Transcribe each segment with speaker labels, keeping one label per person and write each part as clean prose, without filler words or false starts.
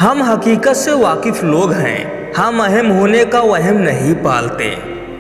Speaker 1: हम हकीकत से वाकिफ लोग हैं, हम अहम होने का वहम नहीं पालते।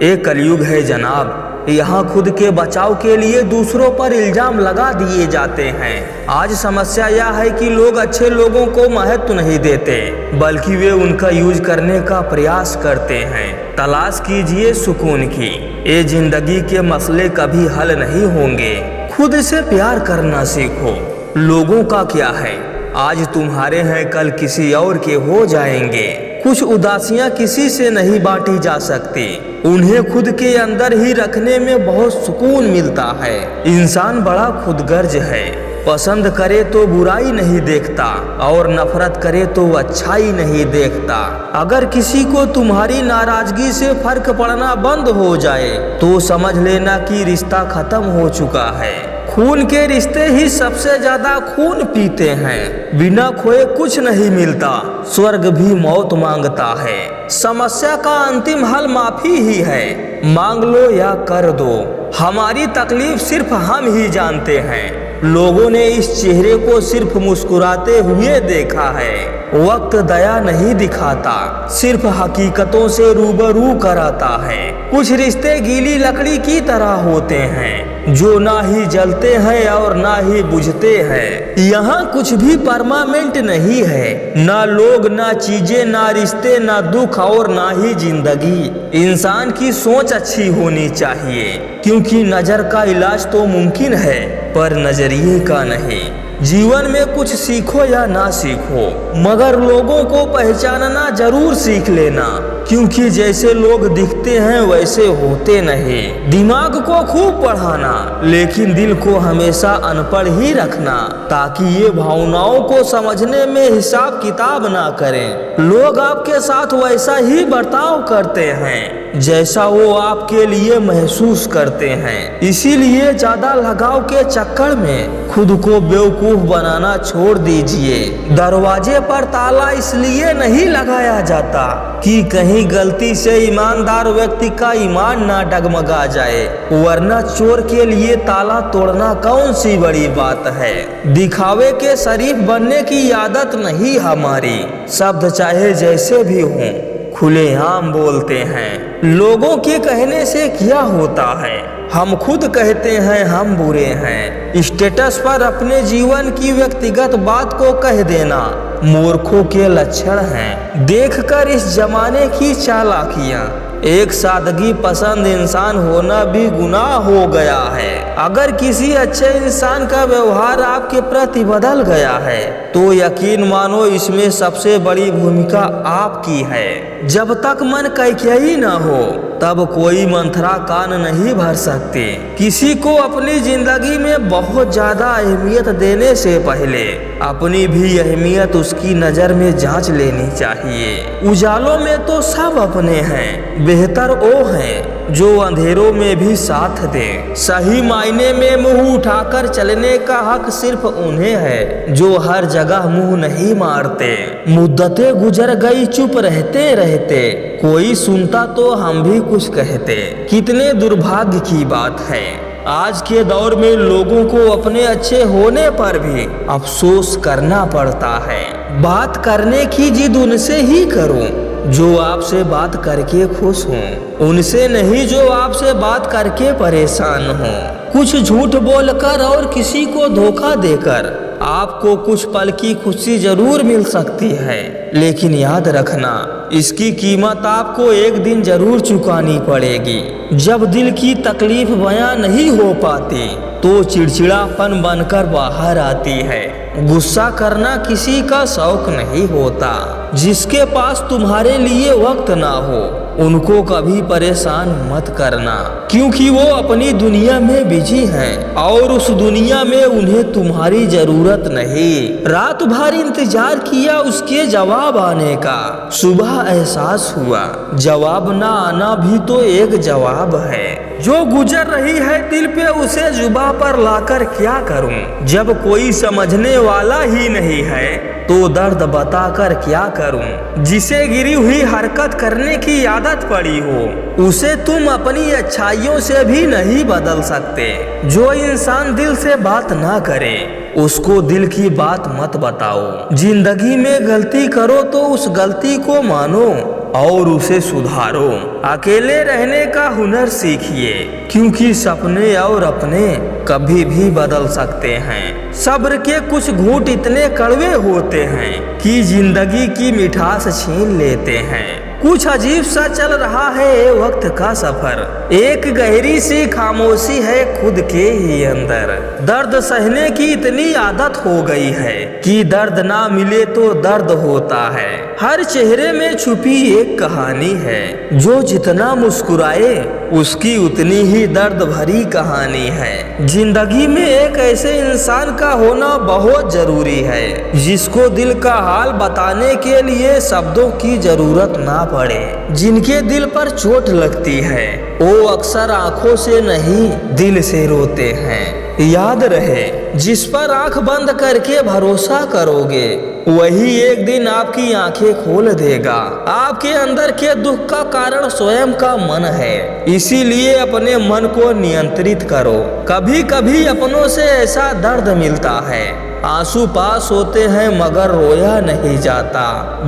Speaker 1: एक कलयुग है जनाब, यहाँ खुद के बचाव के लिए दूसरों पर इल्जाम लगा दिए जाते हैं। आज समस्या यह है कि लोग अच्छे लोगों को महत्व नहीं देते, बल्कि वे उनका यूज करने का प्रयास करते हैं। तलाश कीजिए सुकून की, ये जिंदगी के मसले कभी हल नहीं होंगे। खुद से प्यार करना सीखो। लोगों का क्या है, आज तुम्हारे हैं कल किसी और के हो जाएंगे। कुछ उदासियां किसी से नहीं बांटी जा सकती, उन्हें खुद के अंदर ही रखने में बहुत सुकून मिलता है। इंसान बड़ा खुदगर्ज है, पसंद करे तो बुराई नहीं देखता और नफरत करे तो अच्छाई नहीं देखता। अगर किसी को तुम्हारी नाराजगी से फर्क पड़ना बंद हो जाए तो समझ लेना कि रिश्ता खत्म हो चुका है। खून के रिश्ते ही सबसे ज्यादा खून पीते हैं। बिना खोए कुछ नहीं मिलता, स्वर्ग भी मौत मांगता है। समस्या का अंतिम हल माफी ही है, मांग लो या कर दो। हमारी तकलीफ सिर्फ हम ही जानते हैं। लोगों ने इस चेहरे को सिर्फ मुस्कुराते हुए देखा है। वक्त दया नहीं दिखाता, सिर्फ हकीकतों से रूबरू कराता है। कुछ रिश्ते गीली लकड़ी की तरह होते हैं, जो ना ही जलते हैं और ना ही बुझते हैं। यहाँ कुछ भी परमानेंट नहीं है, ना लोग, ना चीजें, ना रिश्ते, ना दुख और ना ही जिंदगी। इंसान की सोच अच्छी होनी चाहिए, क्योंकि नजर का इलाज तो मुमकिन है, पर नजरिए का नहीं। जीवन में कुछ सीखो या ना सीखो, मगर लोगों को पहचानना जरूर सीख लेना, क्योंकि जैसे लोग दिखते हैं वैसे होते नहीं। दिमाग को खूब पढ़ाना, लेकिन दिल को हमेशा अनपढ़ ही रखना, ताकि ये भावनाओं को समझने में हिसाब किताब ना करें। लोग आपके साथ वैसा ही बर्ताव करते हैं जैसा वो आपके लिए महसूस करते हैं। इसीलिए ज्यादा लगाव के चक्कर में खुद को बेवकूफ बनाना छोड़ दीजिए। दरवाजे पर ताला इसलिए नहीं लगाया जाता कि कहीं गलती से ईमानदार व्यक्ति का ईमान ना डगमगा जाए, वरना चोर के लिए ताला तोड़ना कौन सी बड़ी बात है। दिखावे के शरीफ बनने की आदत नहीं हमारी। शब्द चाहे जैसे भी हों, खुलेआम बोलते हैं। लोगों के कहने से क्या होता है, हम खुद कहते हैं हम बुरे हैं। स्टेटस पर अपने जीवन की व्यक्तिगत बात को कह देना मूर्खों के लक्षण हैं। देखकर इस जमाने की चालाकियां, एक सादगी पसंद इंसान होना भी गुनाह हो गया है। अगर किसी अच्छे इंसान का व्यवहार आपके प्रति बदल गया है तो यकीन मानो इसमें सबसे बड़ी भूमिका आपकी है। जब तक मन कैकेयी न हो तब कोई मंथरा कान नहीं भर सकती। किसी को अपनी जिंदगी में बहुत ज्यादा अहमियत देने से पहले अपनी भी अहमियत उसकी नजर में जांच लेनी चाहिए। उजालों में तो सब अपने हैं, बेहतर वो हैं जो अंधेरों में भी साथ दे। सही मायने में मुंह उठाकर चलने का हक सिर्फ उन्हें है जो हर जगह मुंह नहीं मारते। मुद्दतें गुजर गई चुप रहते रहते, कोई सुनता तो हम भी कुछ कहते। कितने दुर्भाग्य की बात है, आज के दौर में लोगों को अपने अच्छे होने पर भी अफसोस करना पड़ता है। बात करने की जिद उनसे ही करो जो आपसे बात करके खुश हों, उनसे नहीं जो आपसे बात करके परेशान हों। कुछ झूठ बोलकर और किसी को धोखा देकर आपको कुछ पल की खुशी जरूर मिल सकती है, लेकिन याद रखना इसकी कीमत आपको एक दिन जरूर चुकानी पड़ेगी। जब दिल की तकलीफ बयां नहीं हो पाती तो चिड़चिड़ापन बनकर बाहर आती है। गुस्सा करना किसी का शौक नहीं होता। जिसके पास तुम्हारे लिए वक्त ना हो उनको कभी परेशान मत करना, क्योंकि वो अपनी दुनिया में बिजी हैं और उस दुनिया में उन्हें तुम्हारी जरूरत नहीं। रात भर इंतजार किया उसके जवाब आने का, सुबह एहसास हुआ जवाब ना आना भी तो एक जवाब है। जो गुजर रही है दिल पे उसे जुबा पर लाकर क्या करूं। जब कोई समझने वाला ही नहीं है तो दर्द बताकर क्या करूं। जिसे गिरी हुई हरकत करने की आदत पड़ी हो उसे तुम अपनी अच्छाइयों से भी नहीं बदल सकते। जो इंसान दिल से बात ना करे उसको दिल की बात मत बताओ। जिंदगी में गलती करो तो उस गलती को मानो और उसे सुधारो। अकेले रहने का हुनर सीखिए, क्योंकि सपने और अपने कभी भी बदल सकते हैं। सब्र के कुछ घूंट इतने कड़वे होते हैं कि जिंदगी की मिठास छीन लेते हैं। कुछ अजीब सा चल रहा है ये वक्त का सफर, एक गहरी सी खामोशी है खुद के ही अंदर। दर्द सहने की इतनी आदत हो गई है कि दर्द ना मिले तो दर्द होता है। हर चेहरे में छुपी एक कहानी है, जो जितना मुस्कुराए उसकी उतनी ही दर्द भरी कहानी है। जिंदगी में एक ऐसे इंसान का होना बहुत जरूरी है, जिसको दिल का हाल बताने के लिए शब्दों की जरूरत ना पड़े। जिनके दिल पर चोट लगती है वो अक्सर आंखों से नहीं दिल से रोते हैं। याद रहे, जिस पर आंख बंद करके भरोसा करोगे वही एक दिन आपकी आंखें खोल देगा। आपके अंदर के दुख का कारण स्वयं का मन है, इसीलिए अपने मन को नियंत्रित करो। कभी कभी अपनों से ऐसा दर्द मिलता है, आंसू पास होते हैं मगर रोया नहीं जाता।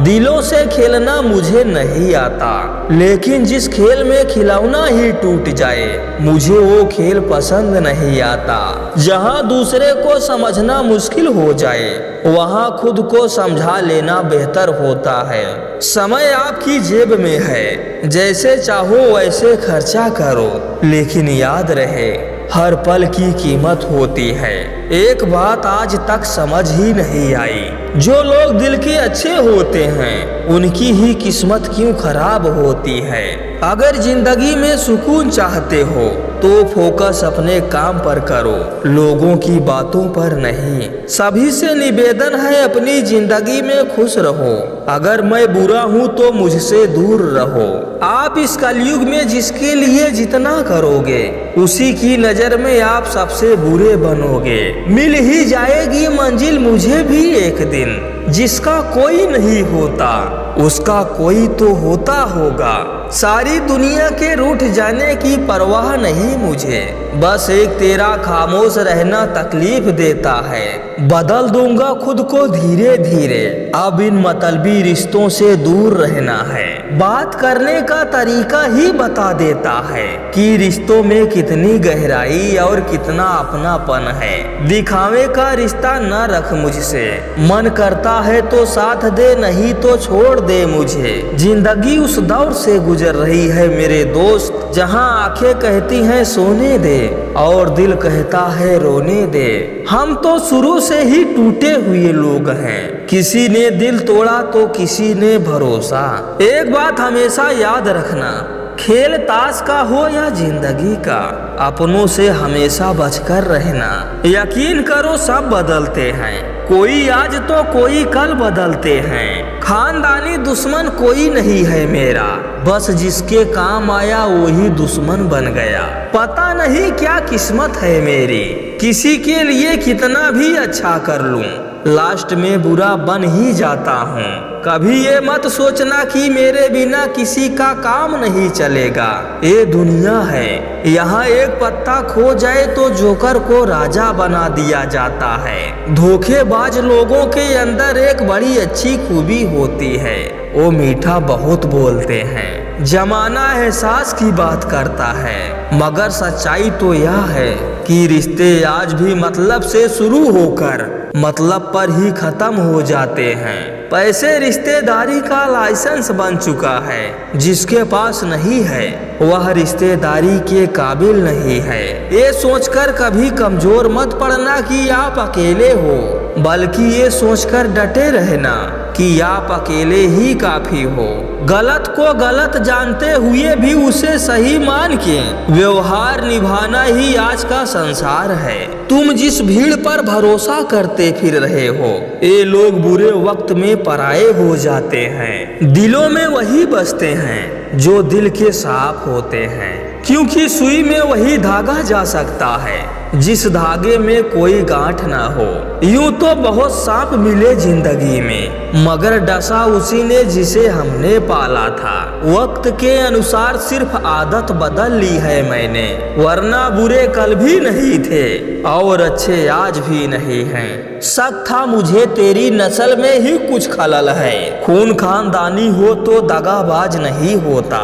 Speaker 1: दिलों से खेलना मुझे नहीं आता, लेकिन जिस खेल में खिलौना ही टूट जाए मुझे वो खेल पसंद नहीं आता। जहाँ दूसरे को समझना मुश्किल हो जाए वहाँ खुद को समझा लेना बेहतर होता है। समय आपकी जेब में है, जैसे चाहो वैसे खर्चा करो, लेकिन याद रहे हर पल की कीमत होती है। एक बात आज तक समझ ही नहीं आई, जो लोग दिल के अच्छे होते हैं उनकी ही किस्मत क्यों खराब होती है। अगर जिंदगी में सुकून चाहते हो तो फोकस अपने काम पर करो, लोगों की बातों पर नहीं। सभी से निवेदन है अपनी जिंदगी में खुश रहो। अगर मैं बुरा हूँ तो मुझसे दूर रहो। आप इस कलयुग में जिसके लिए जितना करोगे उसी की नजर में आप सबसे बुरे बनोगे। मिल ही जाएगी मंजिल मुझे भी एक दिन, जिसका कोई नहीं होता उसका कोई तो होता होगा। सारी दुनिया के रूठ जाने की परवाह नहीं मुझे, बस एक तेरा खामोश रहना तकलीफ देता है। बदल दूंगा खुद को धीरे धीरे, अब इन मतलबी रिश्तों से दूर रहना है। बात करने का तरीका ही बता देता है कि रिश्तों में कितनी गहराई और कितना अपनापन है। दिखावे का रिश्ता न रख मुझसे, मन करता है तो साथ दे, नहीं तो छोड़ दे मुझे। जिंदगी उस दौर से गुजर रही है मेरे दोस्त, जहां आंखें कहती हैं सोने दे और दिल कहता है रोने दे। हम तो शुरू से ही टूटे हुए लोग हैं, किसी ने दिल तोड़ा तो किसी ने भरोसा। एक बात हमेशा याद रखना, खेल ताश का हो या जिंदगी का, अपनों से हमेशा बचकर रहना। यकीन करो सब बदलते हैं, कोई आज तो कोई कल बदलते हैं। खानदानी दुश्मन कोई नहीं है मेरा, बस जिसके काम आया वही दुश्मन बन गया। पता नहीं क्या किस्मत है मेरी, किसी के लिए कितना भी अच्छा कर लूं लास्ट में बुरा बन ही जाता हूँ। कभी ये मत सोचना कि मेरे बिना किसी का काम नहीं चलेगा। ये दुनिया है, यहाँ एक पत्ता खो जाए तो जोकर को राजा बना दिया जाता है। धोखेबाज लोगों के अंदर एक बड़ी अच्छी खूबी होती है, वो मीठा बहुत बोलते हैं। जमाना एहसास की बात करता है, मगर सच्चाई तो यह है कि रिश्ते आज भी मतलब से शुरू होकर मतलब पर ही खत्म हो जाते हैं। पैसे रिश्तेदारी का लाइसेंस बन चुका है, जिसके पास नहीं है वह रिश्तेदारी के काबिल नहीं है। ये सोचकर कभी कमजोर मत पड़ना कि आप अकेले हो, बल्कि ये सोचकर डटे रहना कि आप अकेले ही काफी हो। गलत को गलत जानते हुए भी उसे सही मान के व्यवहार निभाना ही आज का संसार है। तुम जिस भीड़ पर भरोसा करते फिर रहे हो, ये लोग बुरे वक्त में पराये हो जाते हैं। दिलों में वही बसते हैं जो दिल के साफ होते हैं। क्योंकि सुई में वही धागा जा सकता है जिस धागे में कोई गांठ ना हो। यूं तो बहुत सांप मिले जिंदगी में, मगर डसा उसी ने जिसे हमने पाला था। वक्त के अनुसार सिर्फ आदत बदल ली है मैंने, वरना बुरे कल भी नहीं थे और अच्छे आज भी नहीं हैं। शक था मुझे तेरी नस्ल में ही कुछ खलल है, खून खानदानी हो तो दगाबाज नहीं होता।